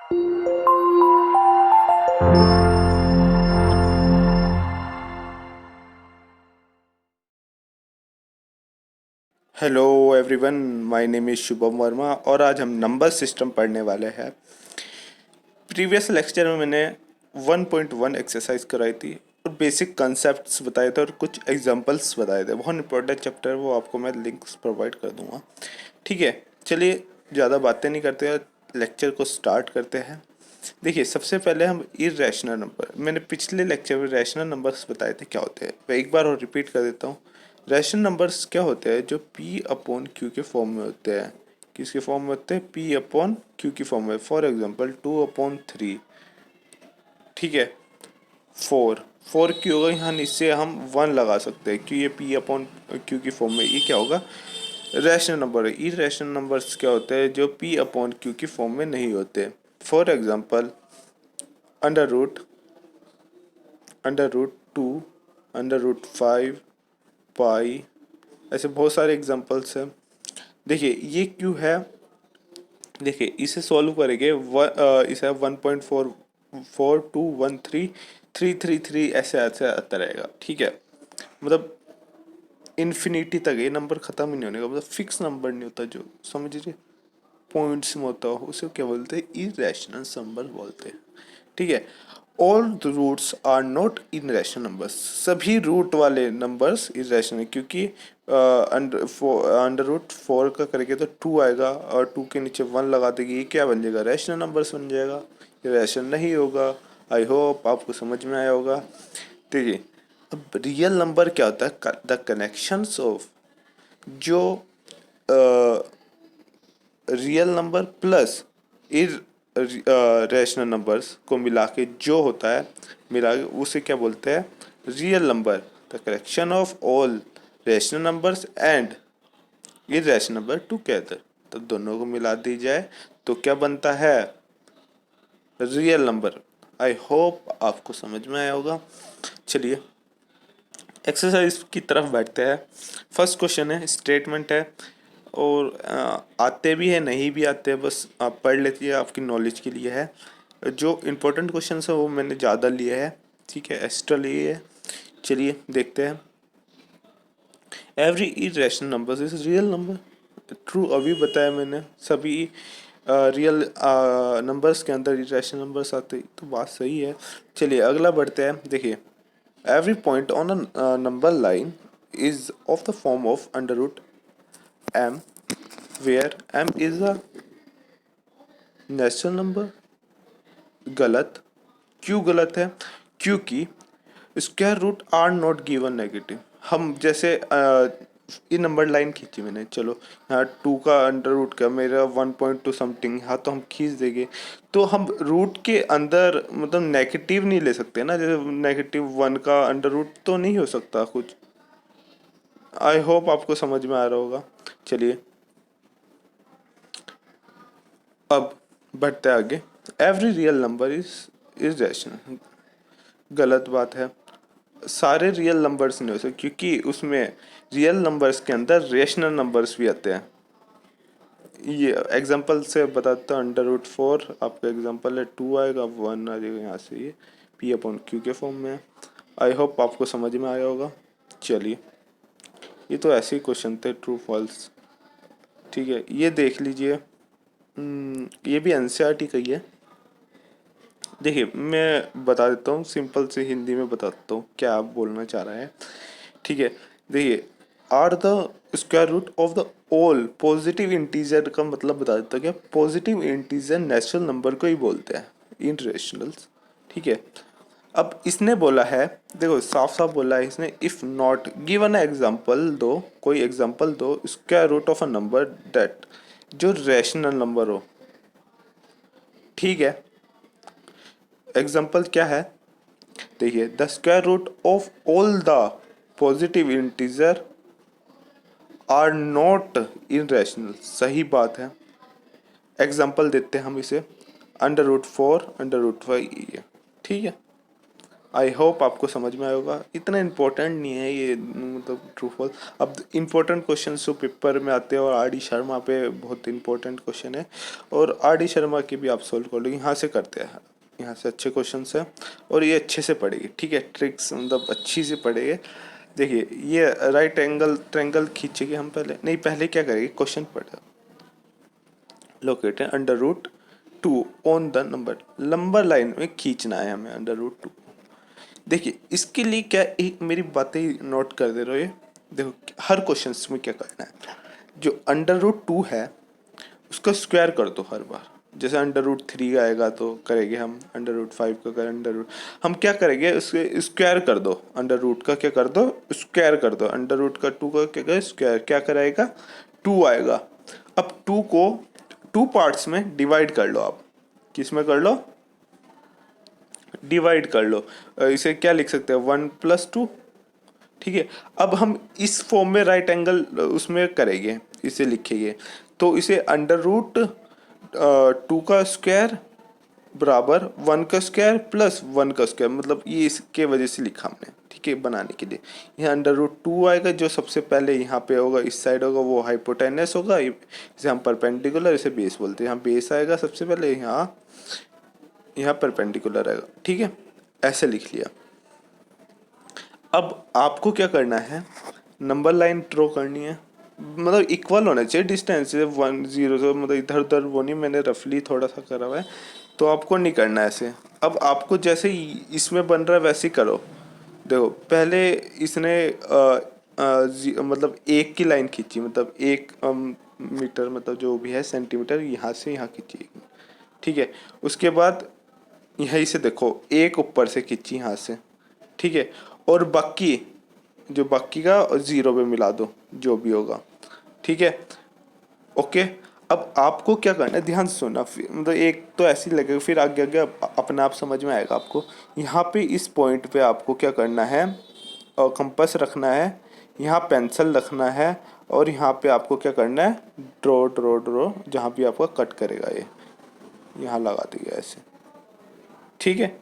Hello everyone, my name is Shubham Verma और आज हम नंबर सिस्टम पढ़ने वाले हैं। प्रीवियस लेक्चर में मैंने 1.1 एक्सरसाइज कराई थी और बेसिक कंसेप्ट्स बताए थे और कुछ एग्जांपल्स बताए थे। बहुत इंपॉर्टेंट चैप्टर है, वो आपको मैं लिंक्स प्रोवाइड कर दूंगा। ठीक है, चलिए ज़्यादा बातें नहीं करते हैं, लेक्चर को स्टार्ट करते हैं। देखिए, सबसे पहले हम इरेशनल नंबर, मैंने पिछले लेक्चर में रैशनल नंबर्स बताए थे क्या होते हैं, मैं एक बार और रिपीट कर देता हूँ। रैशनल नंबर्स क्या होते हैं? जो पी अपॉन क्यू के फॉर्म में होते हैं। किसके फॉर्म में होते हैं? पी अपॉन क्यू की फॉर्म में। फॉर एग्जांपल 2/3, ठीक है। फोर फोर क्यू होगा, यहाँ नीचे हम 1 लगा सकते हैं क्यों, ये पी अपॉन क्यू की फॉर्म में। ये क्या होगा? रैशनल नंबर है। इरेशनल नंबर्स क्या होते हैं? जो पी अपॉन क्यू की फॉर्म में नहीं होते। For example under root, under root 2, under root 5, pi, ऐसे बहुत सारे एग्जांपल्स हैं। देखिए ये क्यू है। देखिए इसे सॉल्व करेंगे, इसे 1.44213 ऐसे ऐसे आता रहेगा। ठीक है, मतलब इन्फिनिटी तक ये नंबर खत्म ही नहीं होने का, मतलब फिक्स नंबर नहीं होता जो, समझिए, पॉइंट्स में होता हो उसे क्या बोलते हैं? इरेशनल नंबर बोलते हैं। ठीक है, all the roots are not irrational numbers, सभी रूट वाले नंबर्स इरेशनल है, क्योंकि अंडर रूट 4 का करेंगे तो 2 आएगा और 2 के नीचे 1 लगा देंगे, ये क्या बन जाएगा? रैशनल नंबर्स बन जाएगा। ये रैशनल नहीं होगा। आई होप आपको समझ में आया होगा। देखिए, अब रियल नंबर क्या होता है? द कनेक्शंस ऑफ जो real number plus irrational numbers को मिला के जो होता है, मिला के उसे क्या बोलते हैं? Real number. The collection of all rational numbers and irrational number together, तो दोनों को मिला दी जाए तो क्या बनता है? Real number. आई होप आपको समझ में आया होगा। चलिए एक्सरसाइज की तरफ बैठते हैं। फर्स्ट क्वेश्चन है, स्टेटमेंट है और आते भी है नहीं भी आते हैं, बस आप पढ़ लेती है, आपकी नॉलेज के लिए है। जो इम्पोर्टेंट क्वेश्चन है वो मैंने ज़्यादा लिए है, ठीक है, एक्स्ट्रा लिए है। चलिए देखते हैं। Every irrational number is real number. True, अभी बताया मैंने, सभी रियल नंबर्स के अंदर इरेशनल नंबर्स आते, तो बात सही है। चलिए अगला बढ़ते हैं। देखिए, every point on a number line is of the form of under root m, where m is a natural number। गलत। क्यों गलत है? क्योंकि square root are not given negative. हम जैसे ये नंबर लाइन खींची मैंने, चलो यहाँ 2 का अंडर रूट का मेरा 1.2 समथिंग, हाँ तो हम खींच देंगे। तो हम रूट के अंदर मतलब नेगेटिव नहीं ले सकते ना, जैसे -1 का अंडर रूट तो नहीं हो सकता कुछ। आई होप आपको समझ में आ रहा होगा। चलिए अब बढ़ते आगे। Every real number is rational. गलत बात है। सारे रियल नंबर्स नहीं हो सकते, क्योंकि उसमें रियल नंबर्स के अंदर रेशनल नंबर्स भी आते हैं। ये एग्जांपल से बताता हूँ। अंडर रूट 4 आपका एग्जांपल है, 2 आएगा, 1 आ जाएगा, यहाँ से ये पी अपॉन क्यू के फॉर्म में है। आई होप आपको समझ में आया होगा। चलिए ये तो ऐसे ही क्वेश्चन थे, ट्रू फॉल्स। ठीक है, ये देख लीजिए। ये भी एनसीईआरटी का ही है। देखिए मैं बता देता हूँ, सिंपल से हिंदी में बता देता हूँ क्या आप बोलना चाह रहे हैं। ठीक है, देखिए, are the square root of the all positive integer का मतलब बता देता हूँ। क्या पॉजिटिव इंटीजर नेचुरल नंबर को ही बोलते हैं, इनरेशनल्स। ठीक है, अब इसने बोला है, देखो साफ साफ बोला है इसने, इफ नॉट गिवन एग्जांपल दो, कोई एग्जांपल दो square root of a number that, जो रैशनल नंबर हो। ठीक है, एग्जांपल क्या है? देखिए, the square root of all the positive integer are not irrational. सही बात है। एग्जांपल देते हैं हम इसे, अंडर रूट 4, अंडर रूट 5, ठीक है। आई होप आपको समझ में आया होगा। इतना इम्पोर्टेंट नहीं है ये, मतलब ट्रू फॉल्स। अब इम्पोर्टेंट क्वेश्चन जो पेपर में आते हैं और आर डी शर्मा पे बहुत इम्पोर्टेंट क्वेश्चन है, और आर डी शर्मा के भी आप सोल्व कर लो, यहाँ से करते हैं, यहाँ से अच्छे क्वेश्चन है और ये अच्छे से पढ़ेगी, ठीक है, ट्रिक्स मतलब अच्छी से पढ़ेगे। देखिए ये राइट एंगल ट्रायंगल खींचेंगे हम, पहले नहीं, पहले क्या करेंगे, क्वेश्चन पढ़े, लोकेट है under root 2 on the number line में खींचना है हमें अंडर रूट 2। देखिए इसके लिए क्या, एक मेरी बातें नोट कर दे रहे हो, ये देखो हर क्वेश्चन में क्या करना है, जो अंडर रूट 2 है उसका स्क्वायर कर दो हर बार। जैसे अंडर रूट 3 आएगा तो करेंगे हम, अंडर रूट 5 का करें, अंडर रूट, हम क्या करेंगे उसके स्क्वायर कर दो, अंडर रूट का क्या कर दो, स्क्वायर कर दो, अंडर रूट का 2 का क्या करें स्क्वायर, क्या कराएगा 2 आएगा। अब 2 को 2 पार्ट्स में डिवाइड कर लो आप, किस में कर लो, डिवाइड कर लो। इसे क्या लिख सकते हैं 1+2, ठीक है। अब हम इस फॉर्म में राइट एंगल उसमें करेंगे, इसे लिखेंगे, तो इसे अंडर रूट 2 का स्क्वायर बराबर 1 का स्क्वायर प्लस 1 का स्क्वायर, मतलब ये इसके वजह से लिखा हमने, ठीक है, बनाने के लिए। यहाँ अंडर रूट 2 आएगा, जो सबसे पहले यहाँ पे होगा, इस साइड होगा वो हाइपोटेनस होगा, इसे हम परपेंडिकुलर, इसे बेस बोलते हैं, यहाँ बेस आएगा सबसे पहले, यहाँ परपेंडिकुलर आएगा, ठीक है, ऐसे लिख लिया। अब आपको क्या करना है, नंबर लाइन ड्रॉ करनी है, मतलब इक्वल होना चाहिए डिस्टेंस, 1 0 से, मतलब इधर उधर वो नहीं, मैंने रफली थोड़ा सा करा हुआ है, तो आपको नहीं करना है ऐसे। अब आपको जैसे इसमें बन रहा है वैसे ही करो। देखो पहले इसने मतलब एक की लाइन खींची, मतलब 1 मीटर, मतलब जो भी है सेंटीमीटर, यहाँ से यहाँ खींची, ठीक है। उसके बाद यहीं से देखो एक ऊपर से खींची यहाँ से, ठीक है, और बाकी जो बाकी का 0 पे मिला दो, जो भी होगा, ठीक है, ओके। अब आपको क्या करना है, ध्यान से सुनना, मतलब एक तो ऐसे ही लगेगा, फिर आगे आगे अपने आप समझ में आएगा आपको। यहाँ पे इस पॉइंट पे आपको क्या करना है, और कंपास रखना है, यहाँ पेंसिल रखना है, और यहाँ पे आपको क्या करना है, ड्रॉ ड्रॉ ड्रॉ, जहाँ भी आपका कट करेगा ये यहाँ लगा देगा ऐसे, ठीक है,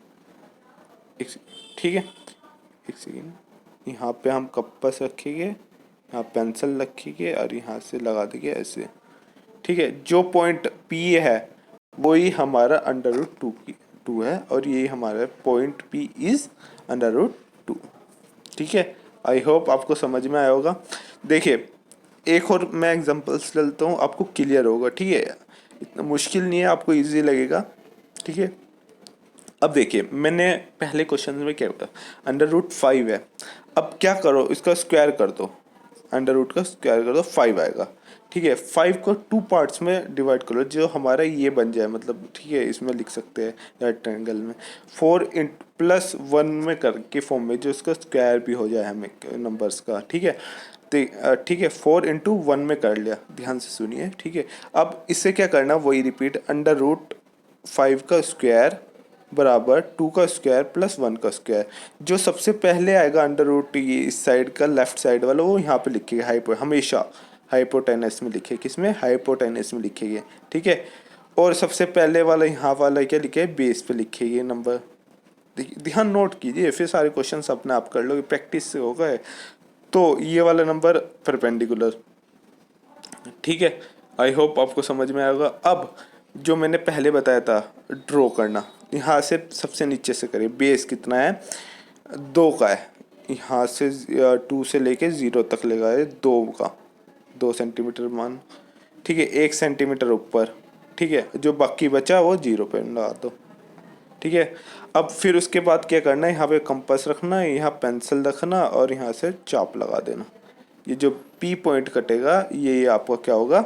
ठीक है, एक सेकेंड, यहाँ पे हम कंपास रखेंगे, यहाँ पेंसिल रखेंगे और यहाँ से लगा देंगे ऐसे, ठीक है। जो पॉइंट P है वही हमारा अंडर रूट 2 है, और ये हमारा point P is under root 2, ठीक है। आई होप आपको समझ में आया होगा। देखिए एक और मैं एग्जांपल्स लेता हूँ, आपको क्लियर होगा, ठीक है, इतना मुश्किल नहीं है, आपको इजी लगेगा, ठीक है। अब देखिए मैंने पहले क्वेश्चन में क्या बोला, अंडर रूट 5 है, अब क्या करो, इसका स्क्वायर कर दो, अंडर रूट का स्क्वायर कर दो, 5 आएगा, ठीक है। 5 को 2 पार्ट्स में डिवाइड करो, जो हमारा ये बन जाए, मतलब ठीक है, इसमें लिख सकते हैं राइट ट्रायंगल में 4+1 में करके फॉर्म में, जो इसका स्क्वायर भी हो जाए हमें नंबर्स का, ठीक है। ठीक है, 4×1 में कर लिया, ध्यान से सुनिए, ठीक है। अब इससे क्या करना, वही रिपीट, अंडर रूट 5 का स्क्वायर बराबर 2 का स्क्वायर प्लस 1 का स्क्वायर, जो सबसे पहले आएगा अंडर रूट, ये इस साइड का लेफ्ट साइड वाला, वो यहाँ पे लिखेगा, हमेशा हाइपोटेनस में लिखे, किसमें, हाइपोटेनस में लिखेंगे, ठीक है। और सबसे पहले वाला यहाँ वाला क्या लिखे, बेस पे लिखेंगे नंबर। ध्यान नोट कीजिए, फिर सारे क्वेश्चंस अपने आप कर लो, प्रैक्टिस से होगा। तो ये वाला नंबर परपेंडिकुलर, ठीक है। आई होप आपको समझ में आएगा। अब जो मैंने पहले बताया था ड्रॉ करना, यहाँ से सबसे नीचे से करिए, बेस कितना है, 2 का है, यहाँ से 2 से लेके 0 तक लगाए, 2 का 2 सेंटीमीटर मान, ठीक है, 1 सेंटीमीटर ऊपर, ठीक है, जो बाकी बचा वो 0 पे लगा दो, ठीक है। अब फिर उसके बाद क्या करना है, यहाँ पे कंपास रखना है, यहाँ पेंसिल रखना और यहाँ से चाप लगा देना। ये जो P पॉइंट कटेगा ये आपका क्या होगा,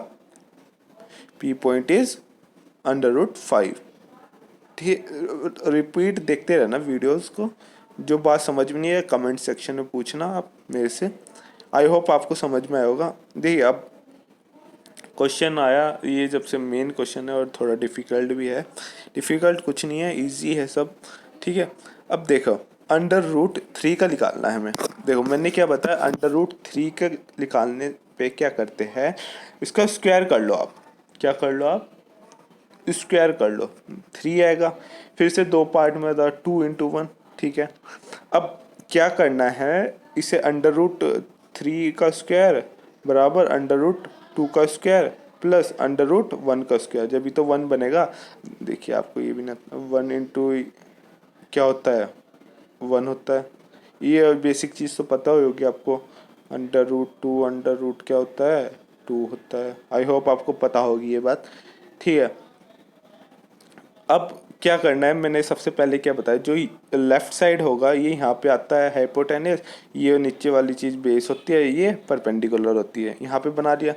P point is under root 5, ठीक है। रिपीट देखते रहना वीडियोस को, जो बात समझ में नहीं है कमेंट सेक्शन में पूछना आप मेरे से। आई होप आपको समझ में आया होगा। देखिए अब क्वेश्चन आया, ये जब से मेन क्वेश्चन है और थोड़ा डिफ़िकल्ट भी है, डिफ़िकल्ट कुछ नहीं है, इजी है सब, ठीक है। अब देखो अंडर रूट 3 का निकालना है हमें। देखो मैंने क्या बताया, अंडर रूट 3 का निकालने पे क्या करते हैं, इसका स्क्वायर कर लो आप, क्या कर लो आप, स्क्वायर कर लो, 3 आएगा, फिर से 2 पार्ट में था, 2×1, ठीक है, अब क्या करना है, इसे अंडर रूट 3 का स्क्वायर बराबर अंडर रूट 2 का स्क्वायर प्लस अंडर रूट 1 का स्क्वायर, जब भी तो 1 बनेगा। देखिए आपको ये भी ना 1 इंटू क्या होता है 1 होता है, ये बेसिक चीज़ तो पता होगी आपको। अंडर रूट 2 अंडर रूट क्या होता है 2 होता है। आई होप आपको पता होगी ये बात। ठीक है, अब क्या करना है, मैंने सबसे पहले क्या बताया, जो लेफ्ट साइड होगा ये यहाँ पे आता है हाइपोटेनस, ये नीचे वाली चीज़ बेस होती है, ये परपेंडिकुलर होती है, यहाँ पे बना दिया।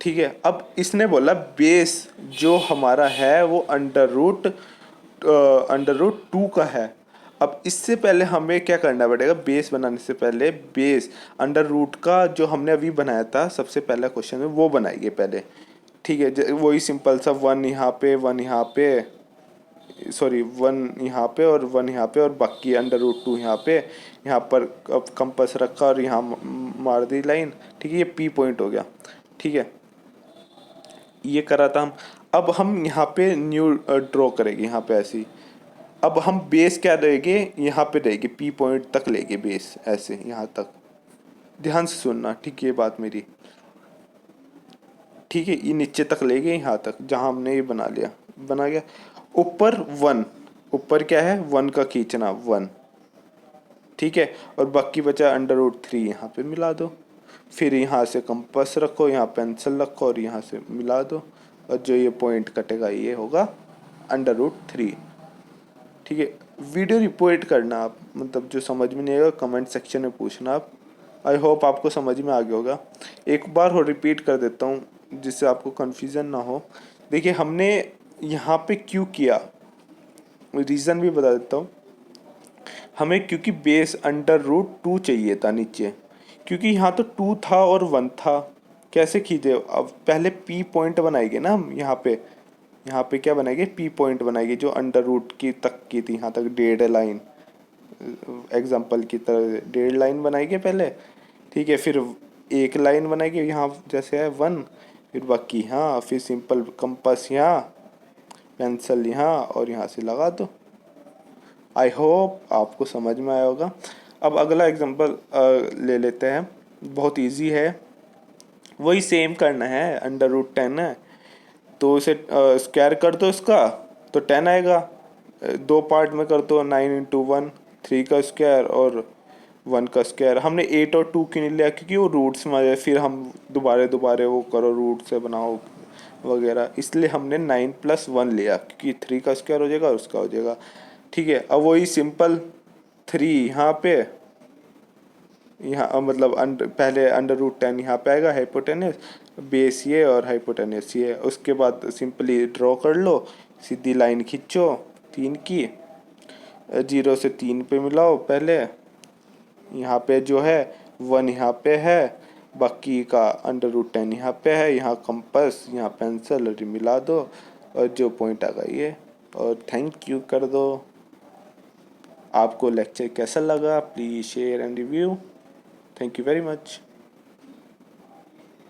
ठीक है, अब इसने बोला बेस जो हमारा है वो अंडर रूट 2 का है। अब इससे पहले हमें क्या करना पड़ेगा, बेस बनाने से पहले बेस अंडर रूट का जो हमने अभी बनाया था सबसे पहला क्वेश्चन में वो बनाइए पहले। ठीक है, वही सिंपल सा 1 यहाँ पे 1 यहाँ पे, सॉरी 1 यहाँ पे और 1 यहाँ पे और बाकी अंडर रूट 2 यहाँ पे। यहाँ पर अब कंपास रखा और यहाँ मार दी लाइन। ठीक है, ये पी पॉइंट हो गया। ठीक है, ये करा था हम। अब हम यहाँ पे न्यू ड्रॉ करेंगे यहाँ पे ऐसे ही। अब हम बेस क्या देंगे, यहाँ पे देंगे पी पॉइंट तक लेंगे बेस, ऐसे यहाँ तक। ध्यान से सुनना, ठीक है ये बात मेरी। ठीक है, ये नीचे तक ले गए यहाँ तक जहाँ हमने ये बना लिया, बना गया। ऊपर 1, ऊपर क्या है 1 का खींचना 1। ठीक है, और बाकी बचा अंडर रूट 3, यहाँ पे मिला दो। फिर यहाँ से कंपास रखो, यहाँ पेंसिल रखो और यहाँ से मिला दो, और जो ये पॉइंट कटेगा ये होगा अंडर रूट 3। ठीक है, वीडियो रिपोर्ट करना आप, मतलब जो समझ में नहीं आएगा कमेंट सेक्शन में पूछना आप। आई होप आपको समझ में आ गया होगा। एक बार और रिपीट कर देता हूँ जिससे आपको कन्फ्यूज़न ना हो। देखिए हमने यहाँ पे क्यों किया, रीज़न भी बता देता हूँ। हमें क्योंकि बेस अंडर रूट 2 चाहिए था नीचे, क्योंकि यहाँ तो 2 था और 1 था। कैसे खींचे, अब पहले पी पॉइंट बनाएंगे ना हम यहाँ पे क्या बनाएंगे, पी पॉइंट बनाएंगे जो अंडर रूट की तक की थी, यहाँ तक 1.5 लाइन, एग्जाम्पल की तरह 1.5 लाइन बनाएंगे पहले। ठीक है, फिर 1 लाइन बनाएंगे यहाँ जैसे है 1, फिर बाकी यहाँ, फिर सिंपल कंपास यहाँ, पेंसिल यहाँ और यहाँ से लगा दो। आई होप आपको समझ में आया होगा। अब अगला एग्जांपल ले लेते हैं, बहुत इजी है। वही सेम करना है, अंडर रूट 10 है तो इसे स्क्वायर कर दो इसका, तो 10 आएगा। दो पार्ट में कर दो, 9 इंटू 1 3 का स्क्वायर और 1 का स्क्वायर। हमने 8 और 2 क्यों नहीं लिया, क्योंकि वो रूट्स में आ जाए, फिर हम दोबारा वो करो रूट से बनाओ वगैरह, इसलिए हमने 9 प्लस 1 लिया, क्योंकि 3 का स्क्वायर हो जाएगा और उसका हो जाएगा। ठीक है, अब वही सिंपल 3 यहाँ पे, यहाँ मतलब पहले अंडर रूट 10 यहाँ पे आएगा, हाइपोटेनस बेस ये और हाइपोटेनस ये। उसके बाद सिंपली ड्रॉ कर लो, सीधी लाइन खींचो 3 की, 0 से 3 पे मिलाओ पहले, यहाँ पे जो है 1 यहाँ पे है, बाकी का अंडर रूट 10 यहाँ पे है, यहाँ कंपास यहाँ पेंसिल और मिला दो और जो पॉइंट आ गई है, और थैंक यू कर दो। आपको लेक्चर कैसा लगा, please share and review. Thank you very much.